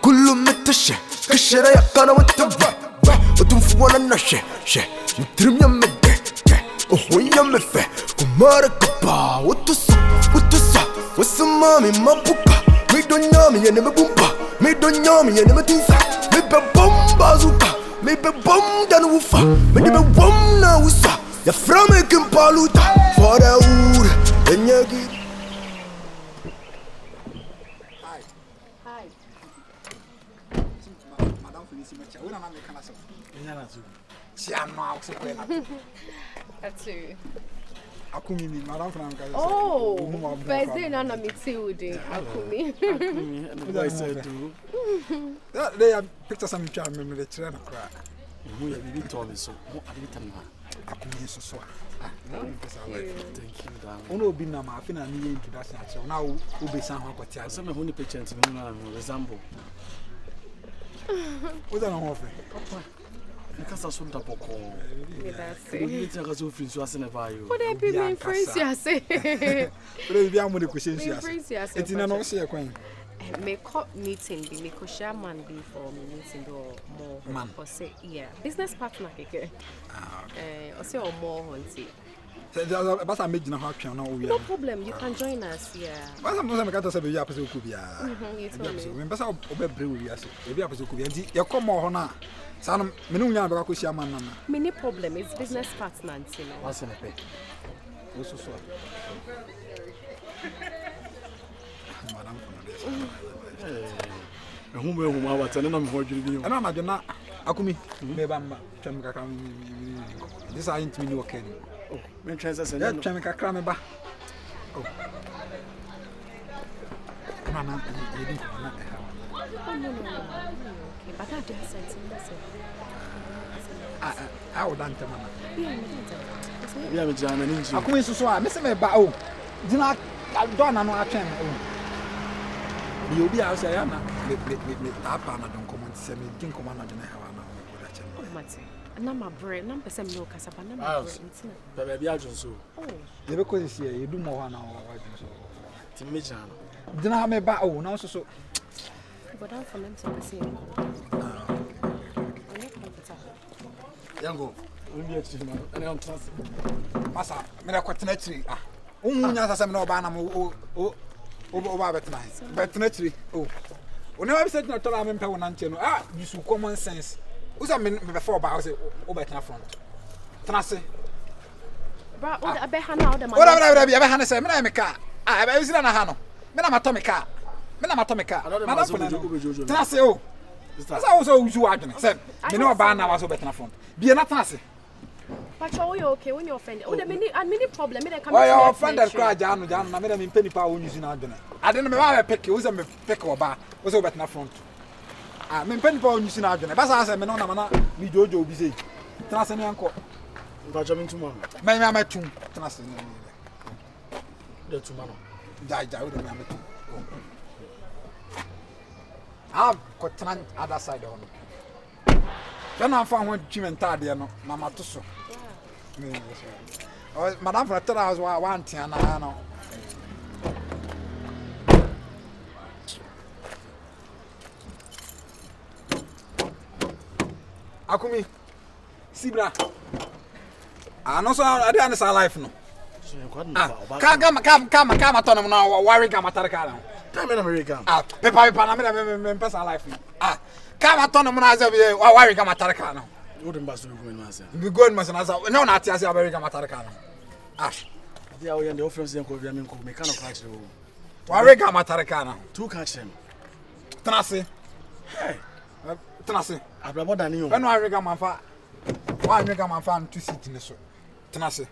kullu metashe kashara yakana wata utumfuana na she mtrimya mede ohoya mefe kumara kapa utusa wasamami mapuka midonyami yene mebumpa midonyami yene metinsa mebe bomba zuka mebe bom dan wufa mebe bom na wusa ya frame kimpaluta for the wood enyagi. Oh, birthday Nana Matilde. Akumi. I said, they have pictures of me in the train. We have told me so. Akumi so. Thank you, darling. Ono bi na ma afina ni introduction acho na wo be san ho akotia so me ho ni patient me na resemble wo da na ho fe papa me kasa so da boko Me da se. we ti aka so free so ase na ba yo What dey be me friends ya say? we bi amode ko shensu ya Friends eti na no se ye kwan me call meeting be me ko share man be for me meeting or more man or say yeah business partner keke or say or more hunty. But I made you know No problem, you can join us, yeah. But I'm not going to say you are supposed to be You told me. Remember, I'll be brave. Yes, maybe I was to be. You come on, Sam, Minunya, Bakushia, Mini problem is business partner, you know. What's in a pay? Also, so. Madam, whom I was telling them for you. And I'm not Akumi, Bebamba, Chamaka. This I ain't me okay. Oh, men transaction. That Chamaka Crameba. Oh, Mama, you didn't know. Oh, no. Okay, but I didn't sense him. I would answer, Mama. Yeah, I come in so Miss Bao. Do not done on our channel. You'll be outside. I'm not. Don't come and say me, think command on the Havana. Number bread, number some milk, Casapa, number bread. Baby, I just so. Oh, you because here you do more now. To me, Jan. Do not have me back. Oh, now so. But I'm from them to see him. Yango, we'll be at you, and I'm trusting. Massa, Miraquatinetri. Umunya, some no banam over tonight. But naturally, oh, whenever I said not to have him, you should common sense. Who's a minute before about it over front? Trust Bro, I bet Hannah the man. What have you ever had a seminar? I was in a Hano. Men am atomica. Trust you. That's also you are doing. Said, you know, a banner was over front. Be an atlas. But you're okay when you're offended. Oh, the mini problem. Why your friend that cried down, I made him in penny power using our dinner. I didn't know how I pick you was a pick or bar was over front. I mean, penny power using our dinner. But I said, Menona, me Jojo busy. Trust any uncle. But I'm in tomorrow. May I met two? Trust in the tomorrow. Die with me. I've got 10 other side on. Then I found one Jim and Tadia, Mamma Tusso. Madame for 3 hours, 1 10 I know. Akumi, Sibra. I know so I didn't say life no. Come, Tom now, worry, come at Taracano. Come in America. Peppa Panama, person life. Come at Tom as a worry, come at Taracano. Wouldn't pass the good man as no, not as a very Gamataracano. Ash, they are in the office and mechanical catch you. Worry, Gamataracano. 2 catch him. Trassi. Hey, Trassi. I've got than you. When I regard my father, why make my fan to sit in the show? Trassi.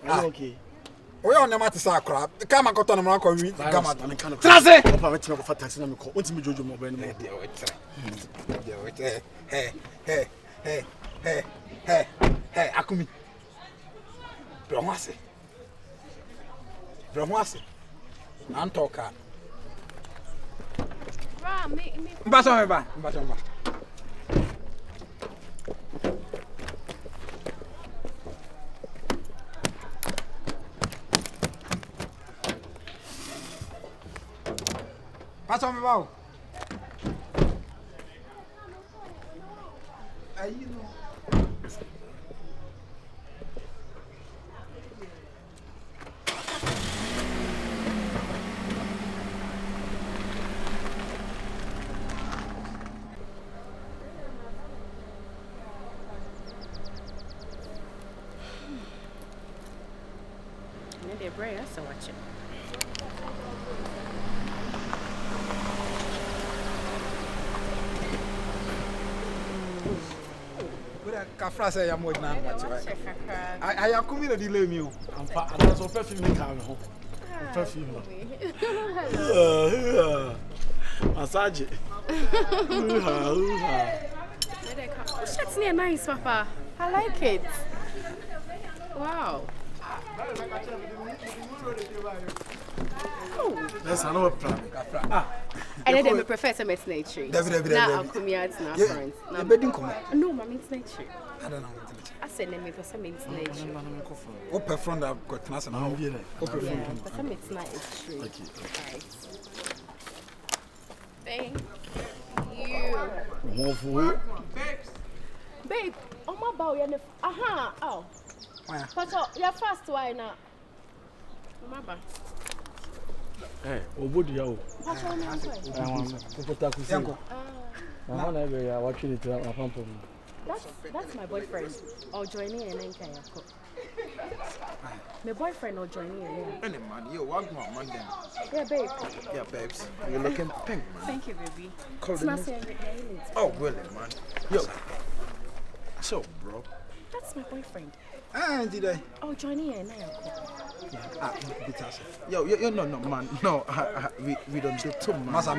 Okay. We are not to say crap. Come and got on a record. Come on, Trassi. I'm for taxing them. What's me, Jojo Mobile? Hey, Akumi. Bromasi. Antoka. Mbasoma. Passa me, They're brave, so watch it. Kafra say I'm waiting on much, right? I come in a delay me. I'm so perfect in car home. Perfume. Massage. Shirt's near nice, Papa. I like it. Wow. Oh. That's another plan. And then we prefer some nature. Now I'm coming out now, friends. Now, bedding come. No, my means nature. I don't know. I said, let me for some nature. Open front I've got nothing. I'll be there. Open front. For some it's nice. Thank you. Babe, oh my bow, you're aha, oh. But you're fast, why not? Remember. Hey, Obudu Yao. What's your name? That's my boyfriend. Or joining and then Kayako. My boyfriend or joining and then. You want more money? Yeah, babe. Yeah, babes. You're looking pink. Thank you, baby. Oh, really, man. Yo. So, bro. That's my boyfriend. Ah, did I? Oh, joining and then. Yo, no, man. No, we don't do too much. Masa,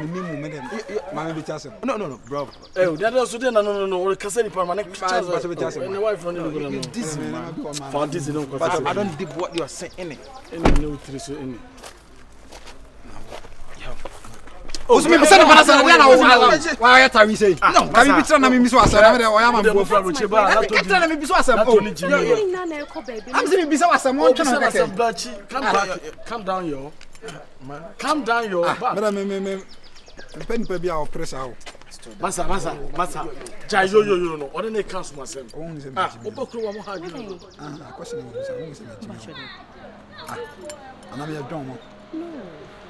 No, bro. Hey, that also then no. Kasani permanent pictures. And the wife from the this man. Found this don't. But I don't dig what you are saying in it. Any no so in it. Oh, so me say no para say we na why are you saying? No, can we try na me so asem na me o ya ma bo fra ro cheba. Na me bi so asem. Oh, I'm saying me bi so asem won try na keke. Calm down yo. Calm down yo. Madam me pen pe bia o press out. Masa. Ja yo no. Ode na cancel myself. Ah, obokro wa mo ha ju. Question me say won say me. Ana me don mo. No.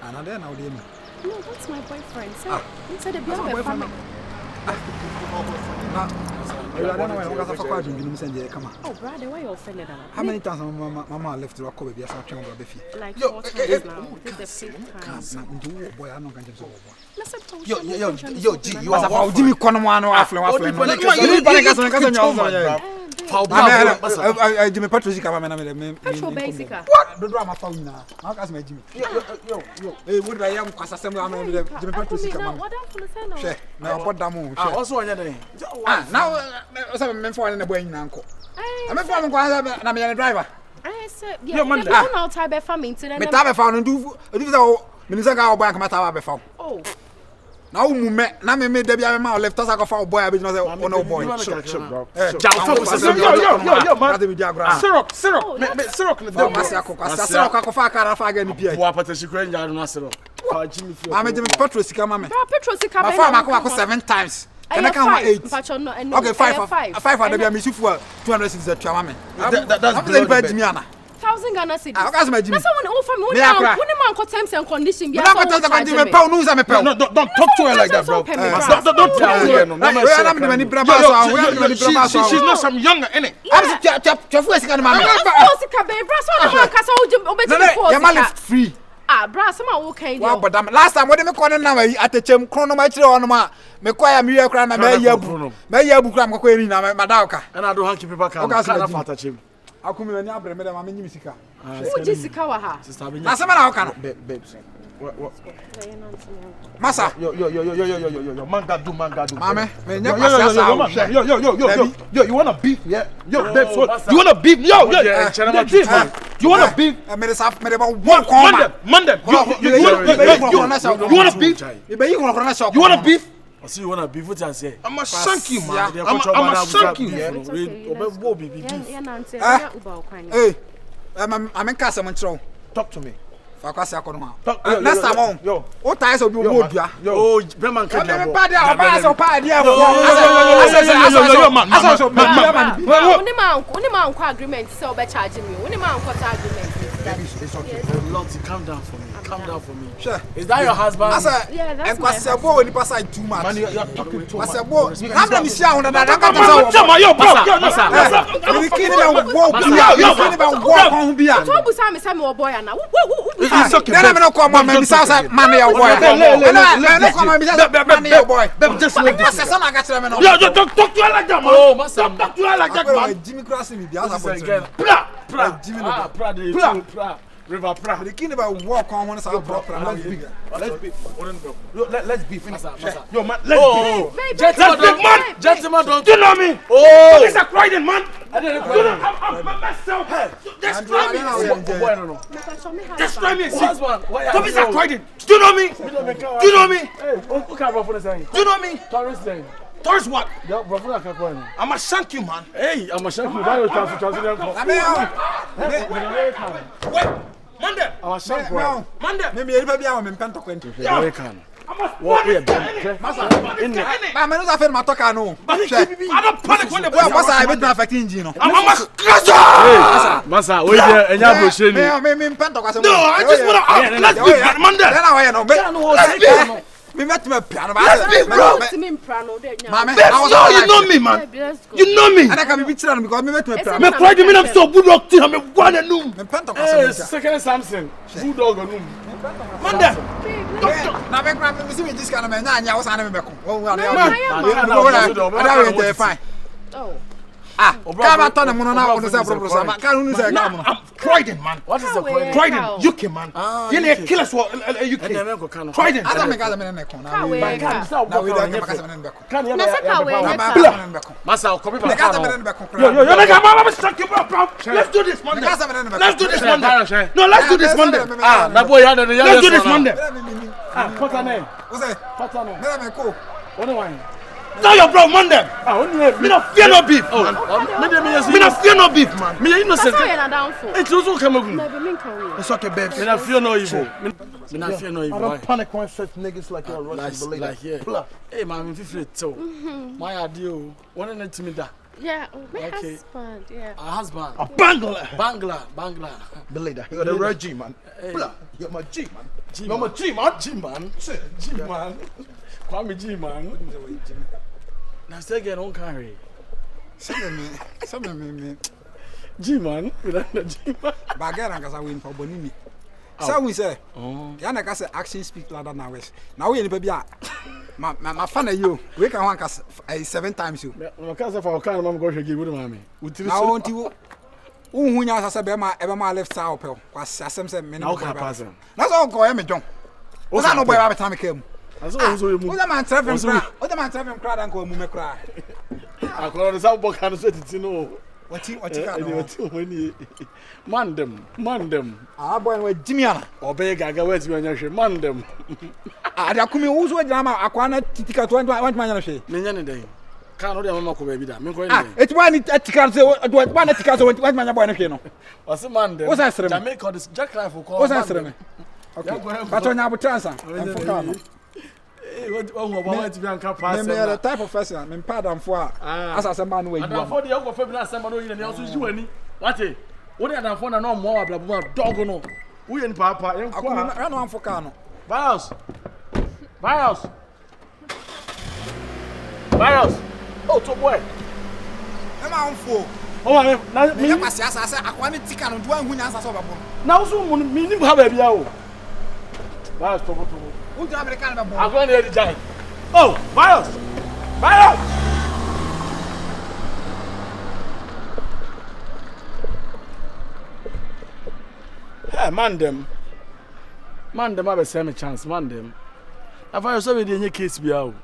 Ana dey na o dey me. No, that's my boyfriend. So, inside the family. Oh, brother, why you offended? How many times Mama left to call baby? Like 4 times now. This is the 5th time. Yo, G, you are Jimmy Conwano after Jimmy Patrick, Petrol basic. What? The drama phone now. How can I Jimmy? Yo. Hey, what I am, because I said, I'm Jimmy Patrick. Now, what damn. Also, I now, I'm for the boy in uncle. I'm a farmer, and I'm a driver. I said, yeah, man, I'll type a farming to them. I found and do Minister Bank Matava before. Oh. Now, na me made Debbie my left us like a foul boy, I was no boy. Yo, Syrup. 7 times. Can I count 8? Okay, 5 are the amici for 260 chamame. That's the 1,000 Ghana cedis. That's someone offer me one terms and conditions. Don't talk to her like that, bro. Don't tell her. She's not some younger, innit? I'm free. Ah, bra, some are okay. Wow, but last time, what did I call now at the Chem chronometer on my Mequia Mia Cram and Mayabu Cram Madauka. And I don't have to be back. I touch him. How come you never met my Jessica? Who Jessica? That's a man, babes. Massa, yo, man, Mama, yo, you wanna beef, yeah? Yo, babes, you wanna beef? Yo, you wanna beef? I made us up, made about one corner. Monday, you wanna beef? You wanna beef? I see you wanna beef with us here. I'm a shank you, man. I'm a shank you, yeah. Hey, I'm in Casa Montreal. Talk to me. Fakwasi akono ha. Next time on. Yo. O tie so bi wo dua. Oh, Breman can be pa dia, ba so pa dia. Uni man agreement say obe charge me. Uni man agreement. It's okay. Lottie, calm down for me. Calm down for me. Sure. Is that your husband? Yeah, that's my husband. And when you pass side too much. Man, you're talking too much. How many share on that? Yo, bro. You can't even walk. You can't even walk on here. Talk to Sam, Sam, or boy, now. It's okay. Then I'm not come on, man. Sounds like man, your boy. Man, your boy. Just like this. Yo, talk to her like that, man. Oh, Master. Talk to her like that, man. Jimmy crossing me. The other again. Jimmy, River Pra. The king about walk on one side of let's beef. Let's beef. Yo, man, let's beef. Gentlemen, don't. You know me? Oh, it's a crying man. I didn't I'm myself. Destroy me. Destroy me. Don't be so crying. Do you know me? Do you know me? Who can't run for the saying? Do you know me? Taurus what? I'm a shank you, man. Hey, I'm a shank you. Why are you translating? Wait, Monday. I'm a shank you. Monday. Maybe you'll be out in Pento Quentin. What we are doing? I'm not afraid my talk. I know. I don't panic when the boy was I with my affecting Gino. I'm a scratcher. Massa, wait there and you're pushing me. No, I just want to let's be Monday. Then I know. Me met me piano. Let's be bro. You know me, man. You know me. And I can be beaten because me met me piano. Me cry the minute I'm so bulldog thing. I'm one and noom. Me Pento. Second Samson. Bulldog and noom. Monday. Now me cry me see me this kind of man. Now I was on me back. Oh, I fine. Oh. Come turn them on now on the same problem. Can't say come. I'm Croydon, man. What is the Croydon? UK, man. You need kill us for UK. Croydon. I don't make a man. Now we don't get a man back. Can you say Massa, come back. Let's do this Monday. Let's do this Monday. No, let's do this Monday. That boy had the let's do this Monday. What's her name? What's her name? What do I? Tell your bro, Monday. Me not fear no beef. Me not fear no beef, man. Me innocent. It's also come. It's okay, babe. Me not fear no evil. Me not fear no evil. I don't panic when such niggas like you Russian like here. Hey, man, I'm 50 too. My idea. One need to me that. Yeah, my husband. Yeah. A husband. A Bangla. Belida. You're the real G, man. You're my G, man. You're my G, man. G, man. Call me G, man. Now say again, don't carry. Some me. G man, we don't know G man. Bagger and Casa win for Bonini. So we say, Yana Casa action speak louder than ours. Now we in baby. My fan of you. We can want us 7 times you. My cousin for kind of go to give with mommy. I want you. Who has a bema ever my left side of was some minutes. That's all go me, John. Was I no boy every time I came? What am I traveling crowd and go me cry? I call the South Book and said it, you know. What you man them. Ah, boy, with Jimmy or beg I go with you and you man them. I come who's with Drama, I can't take out 1 man. Many day. Can't know Mamma baby that. It's one etiquette, one etiquette, 1 man. What's the man? What's that? Jamaica, this Jack Life will call. What's that? Okay, but on our transfer. The type of person, I'm pardon for as a man way. And for the young family, someone and also you any. What a what are the phone and no more blah dog no. We and Papa, run on for Cano. Virus. Oh, to boy. I'm on for. Oh, I want to take on one who has a now, so meaning have a bill. Virus, I'm going to the giant. Oh, Virus! Hey, man them have a same chance, man them. I find somebody in your case be out.